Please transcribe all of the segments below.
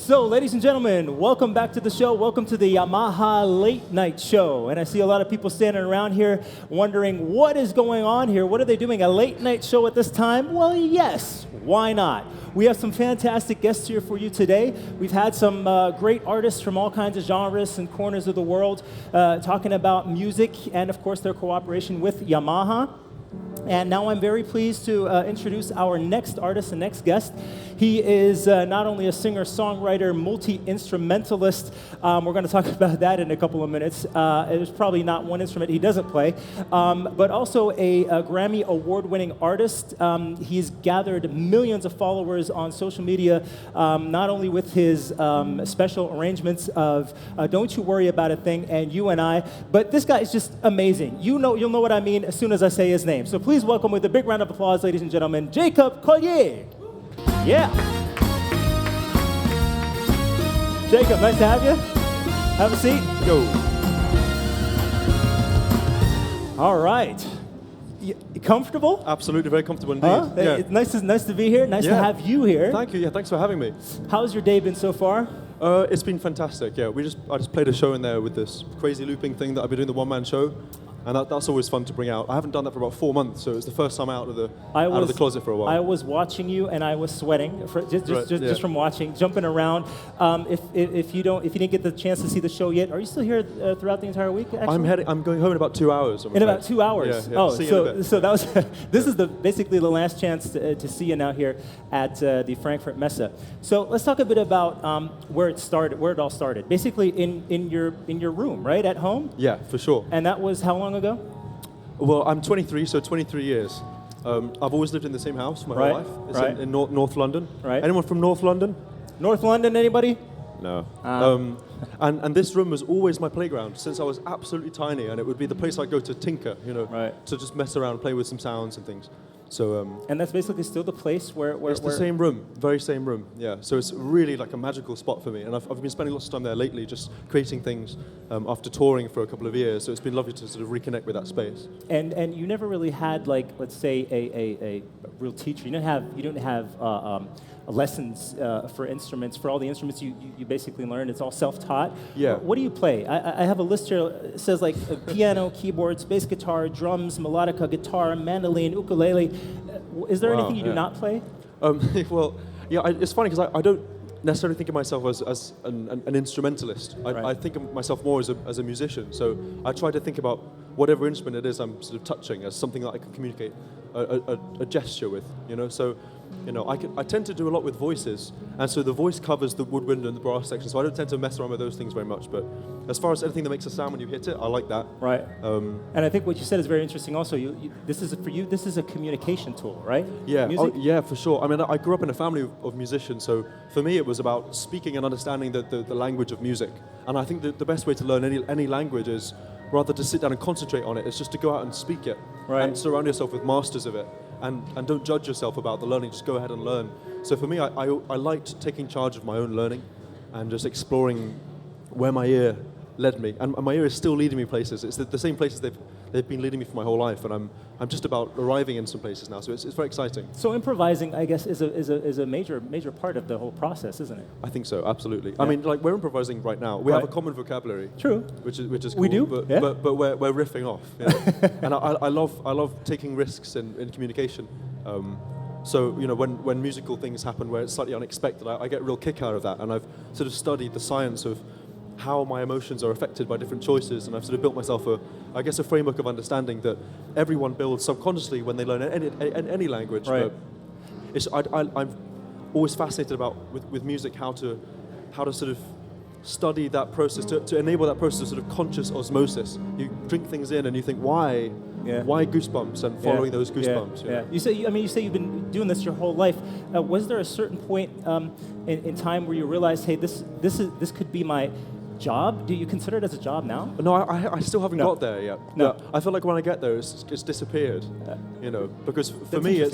So, ladies and gentlemen, welcome back to the show. Welcome to the Yamaha Late Night Show. And I see a lot of people standing around here wondering what is going on here. What are they doing, a late night show at this time? Well, yes, why not? We have some fantastic guests here for you today. We've had some great artists from all kinds of genres and corners of the world talking about music and, of course, their cooperation with Yamaha. And now I'm very pleased to introduce our next artist and next guest. He is not only a singer-songwriter, multi-instrumentalist. We're going to talk about that in a couple of minutes. There's probably not one instrument he doesn't play, but also a Grammy award-winning artist. He's gathered millions of followers on social media, not only with his special arrangements of Don't You Worry About a Thing and You and I, but this guy is just amazing. You'll know what I mean as soon as I say his name. So please welcome with a big round of applause, ladies and gentlemen, Jacob Collier. Yeah. Jacob, nice to have you. Have a seat. Yo. All right. You comfortable? Absolutely, very comfortable indeed. Huh? Yeah. It's nice to be here. Nice to have you here. Thank you. Yeah, thanks for having me. How's your day been so far? It's been fantastic. Yeah, I just played a show in there with this crazy looping thing that I've been doing, the one-man show. And that's always fun to bring out. I haven't done that for about 4 months, so it's the first time out of the closet for a while. I was watching you, and I was sweating just from watching, jumping around. If you didn't get the chance to see the show yet, are you still here throughout the entire week? Actually? I'm going home in about 2 hours. In about 2 hours. Yeah. Oh, so that was this is basically the last chance to see you now here at the Frankfurt Messe. So let's talk a bit about where it all started. Basically in your room, right, at home. Yeah, for sure. And that was how long ago? Well, I'm 23, so 23 years. I've always lived in the same house my whole life. It's in North London. Right. Anyone from North London? North London, anybody? No. And this room was always my playground since I was absolutely tiny, and it would be the place I'd go to tinker, to just mess around, play with some sounds and things. So. And that's basically still the place where it's the same room, very same room. Yeah. So it's really like a magical spot for me, and I've been spending lots of time there lately, just creating things after touring for a couple of years. So it's been lovely to sort of reconnect with that space. And you never really had, like, let's say a real teacher. You don't have lessons for instruments. For all the instruments you basically learn, it's all self-taught. Yeah. What do you play? I have a list here. It says like piano, keyboards, bass guitar, drums, melodica, guitar, mandolin, ukulele. Is there anything you do not play? Well, yeah, it's funny because I don't necessarily think of myself as an instrumentalist. I think of myself more as a musician. So I try to think about whatever instrument it is I'm sort of touching as something that I can communicate a gesture with, So, I tend to do a lot with voices, and so the voice covers the woodwind and the brass section, so I don't tend to mess around with those things very much. But as far as anything that makes a sound when you hit it, I like that. Right. And I think what you said is very interesting also. This is a communication tool, right? Yeah. Music? Oh, yeah, for sure. I mean, I grew up in a family of musicians, so for me it was about speaking and understanding the language of music. And I think that the best way to learn any language is rather to sit down and concentrate on it. It's just to go out and speak it, and surround yourself with masters of it. And don't judge yourself about the learning, just go ahead and learn. So for me, I liked taking charge of my own learning and just exploring where my ear led me. And my ear is still leading me places. It's the same places they've been leading me for my whole life, and I'm just about arriving in some places now, so it's very exciting. So improvising, I guess, is a major part of the whole process, isn't it? I think so, absolutely. Yeah. I mean, like, we're improvising right now. We have a common vocabulary. True. Which is cool. We do, but we're riffing off. And I love taking risks in communication. So, when musical things happen where it's slightly unexpected, I get a real kick out of that, and I've sort of studied the science of how my emotions are affected by different choices, and I've sort of built myself a framework of understanding that everyone builds subconsciously when they learn any language. Right. But I'm always fascinated about with music how to sort of study that process to enable that process of sort of conscious osmosis. You drink things in and you think why goosebumps and following those goosebumps. Yeah. You say you've been doing this your whole life. Was there a certain point in time where you realized, hey, this could be my job? Do you consider it as a job now? No, I still haven't got there yet. No. I feel like when I get there, it's disappeared. Because for me,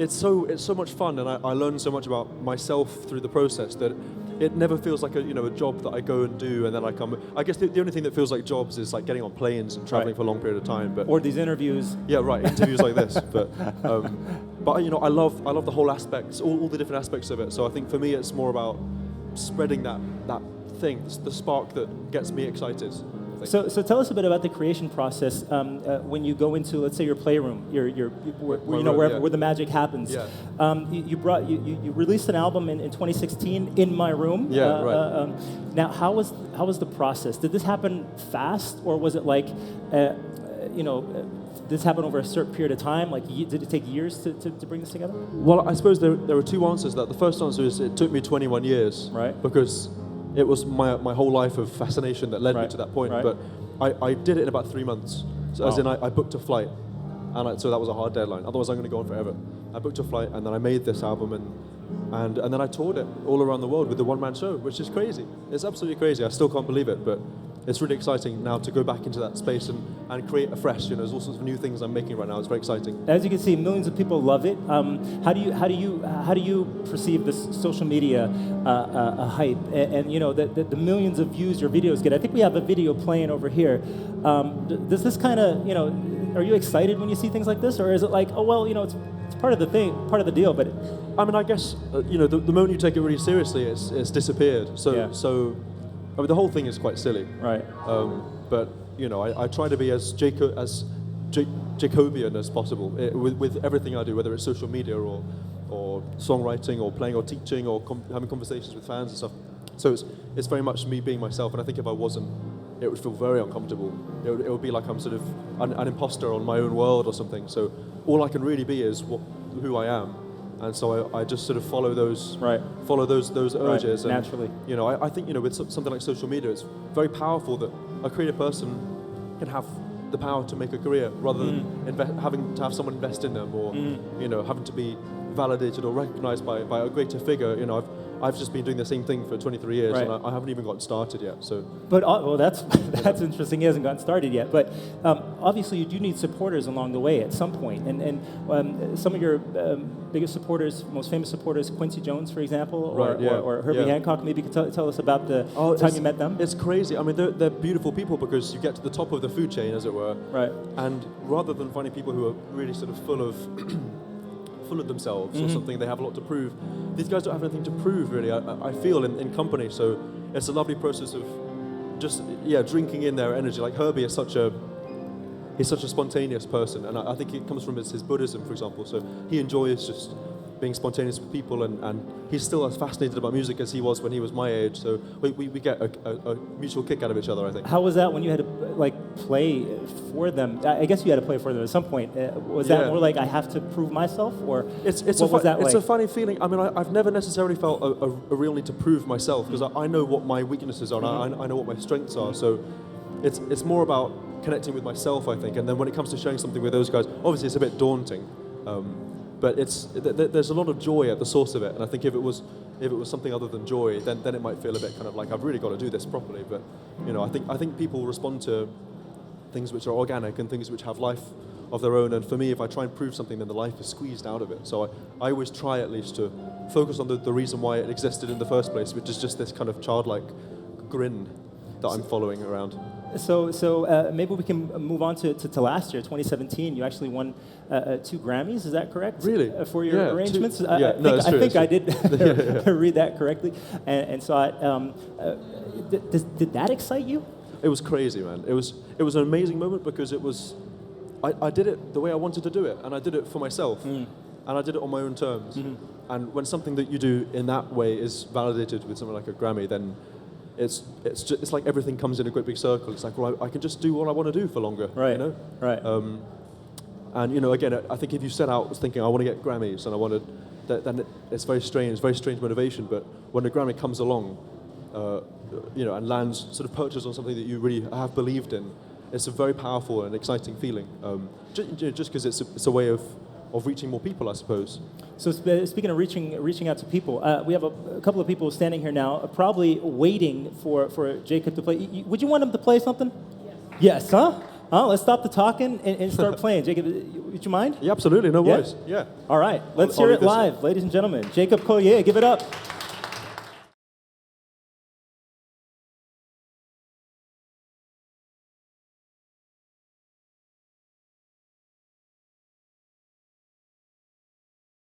it's so much fun, and I learn so much about myself through the process that it never feels like a job that I go and do and then I come. I guess the only thing that feels like jobs is like getting on planes and traveling for a long period of time. But or these interviews. Yeah, right. Interviews like this, but I love the whole aspects, all the different aspects of it. So I think for me, it's more about spreading that thing, the spark that gets me excited. So tell us a bit about the creation process when you go into, let's say, your playroom, where the magic happens. Yeah. You released an album in 2016 in my room. Yeah, right. Now, how was the process? Did this happen fast, or was it like, this happened over a certain period of time? Like, did it take years to bring this together? Well, I suppose there are two answers to that. The first answer is it took me 21 years. Right. Because it was my whole life of fascination that led me to that point. Right. But I did it in about 3 months. So as in I booked a flight, and so that was a hard deadline. Otherwise, I'm going to go on forever. I booked a flight, and then I made this album, and then I toured it all around the world with the one-man show, which is crazy. It's absolutely crazy. I still can't believe it, but it's really exciting now to go back into that space and create afresh. There's all sorts of new things I'm making right now. It's very exciting. As you can see, millions of people love it. How do you perceive this social media hype and the millions of views your videos get? I think we have a video playing over here. Does this kind of are you excited when you see things like this, or is it like, oh well, it's part of the thing, part of the deal? But I mean, I guess the moment you take it really seriously, it's disappeared. So I mean, the whole thing is quite silly. Right. But I try to be as Jacobian as possible with everything I do, whether it's social media or songwriting or playing or teaching or having conversations with fans and stuff. So it's very much me being myself, and I think if I wasn't, it would feel very uncomfortable. It would be like I'm sort of an imposter on my own world or something. So all I can really be is who I am. And so I just sort of follow those urges. Right, naturally. And, I think, with something like social media, it's very powerful that a creative person can have the power to make a career rather than having to have someone invest in them or, having to be validated or recognized by a greater figure. I've just been doing the same thing for 23 years, and I haven't even gotten started yet. So, but that's interesting. He hasn't gotten started yet. But obviously, you do need supporters along the way at some point. And some of your biggest supporters, most famous supporters, Quincy Jones, for example, or Herbie Hancock. Maybe you could tell us about the time you met them. It's crazy. I mean, they're beautiful people because you get to the top of the food chain, as it were. Right. And rather than finding people who are really sort of full of themselves or something, they have a lot to prove. These guys don't have anything to prove, really, I feel, in company. So it's a lovely process of just, drinking in their energy. Like Herbie is such a spontaneous person, and I think it comes from his Buddhism, for example. So he enjoys just being spontaneous with people, and he's still as fascinated about music as he was when he was my age. So we get a mutual kick out of each other, I think. How was that when you had to play for them? I guess you had to play for them at some point. Was that more like I have to prove myself, or it's a funny feeling. I mean, I've never necessarily felt a real need to prove myself because I know what my weaknesses are, and I know what my strengths are. So it's more about connecting with myself, I think. And then when it comes to sharing something with those guys, obviously it's a bit daunting. But there's a lot of joy at the source of it, and I think if it was something other than joy, then it might feel a bit kind of like I've really got to do this properly. But I think people respond to things which are organic and things which have life of their own. And for me, if I try and prove something, then the life is squeezed out of it. So I always try at least to focus on the reason why it existed in the first place, which is just this kind of childlike grin that I'm following around. So maybe we can move on to last year, 2017. You actually won 2 Grammys. Is that correct? Really? For your arrangements? I think I did read that correctly and saw it. Did that excite you? It was crazy, man. It was an amazing moment because it was. I did it the way I wanted to do it, and I did it for myself, and I did it on my own terms. And when something that you do in that way is validated with something like a Grammy, then it's like everything comes in a great big circle. It's like, well, I can just do what I want to do for longer. Right. Right. And again, I think if you set out thinking I want to get Grammys and I want to, then it's very strange motivation. But when a Grammy comes along, and lands sort of perches on something that you really have believed in, it's a very powerful and exciting feeling. Just because it's a way of reaching more people, I suppose. So speaking of reaching out to people, we have a couple of people standing here now, probably waiting for Jacob to play. Would you want him to play something? Yes. Yes, huh? Oh, let's stop the talking and start playing. Jacob, would you mind? Yeah, absolutely. No Yeah? worries. Yeah. All right, let's I'll hear leave it this. live, ladies and gentlemen. Jacob Collier, give it up.